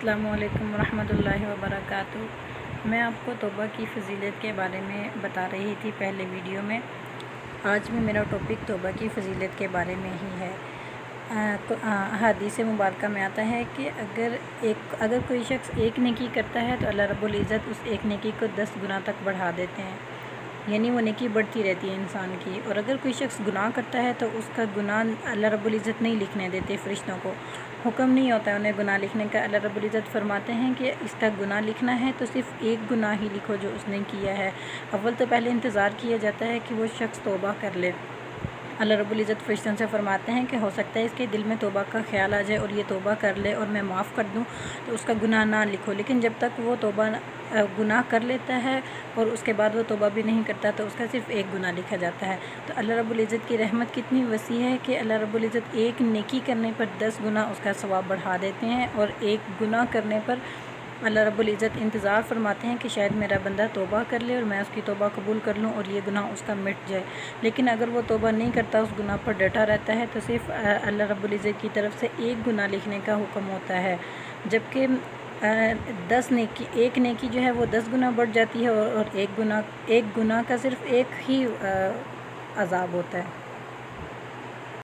अस्सलामु अलैकुम रहमतुल्लाहि व बरकातुहू। मैं आपको तौबा की फ़जीलत के बारे में बता रही थी पहले वीडियो में। आज भी मेरा टॉपिक तौबा की फ़जीलत के बारे में ही है। हदीस मुबारक में आता है कि अगर कोई शख्स एक नेकी करता है तो अल्लाह रब्बुल इज़्ज़त उस एक नेकी को 10 गुना तक बढ़ा देते हैं, यानी वो नेकी बढ़ती रहती है इंसान की। और अगर कोई शख्स गुनाह करता है तो उसका गुनाह अल्लाह रब्बुल इज़्ज़त नहीं लिखने देते, फ़रिश्तों को हुक्म नहीं होता है उन्हें गुनाह लिखने का। अल्लाह रब्बुल इज़्ज़त फरमाते हैं कि इसका गुनाह लिखना है तो सिर्फ़ एक गुनाह ही लिखो जो उसने किया है। अव्वल तो पहले इंतज़ार किया जाता है कि वो शख्स तौबा कर ले। अल्लाह रब्बुल इज़्ज़त फ़रिश्तों से फरमाते हैं कि हो सकता है इसके दिल में तौबा का ख्याल आ जाए और ये तौबा कर ले और मैं माफ़ कर दूं, तो उसका गुनाह ना लिखो। लेकिन जब तक वो गुनाह कर लेता है और उसके बाद वो तौबा भी नहीं करता तो उसका सिर्फ़ एक गुनाह लिखा जाता है। तो अल्लाह रब्बुल इज़्ज़त की रहमत कितनी वसी है कि अल्लाह रब्बुल इज़्ज़त एक नेकी करने पर 10 गुना उसका सवाब बढ़ा देते हैं, और एक गुनाह करने पर अल्लाह रब्बुल इज़्ज़त इंतज़ार फरमाते हैं कि शायद मेरा बंदा तौबा कर ले और मैं उसकी तौबा कबूल कर लूँ और ये गुनाह उसका मिट जाए। लेकिन अगर वो तौबा नहीं करता, उस गुनाह पर डटा रहता है, तो सिर्फ़ अल्लाह रब्बुल इज़्ज़त की तरफ से एक गुनाह लिखने का हुक्म होता है, जबकि 10 नेकी, एक नेकी जो है वो 10 गुना बढ़ जाती है और एक गुनाह का सिर्फ़ एक ही अज़ाब होता है।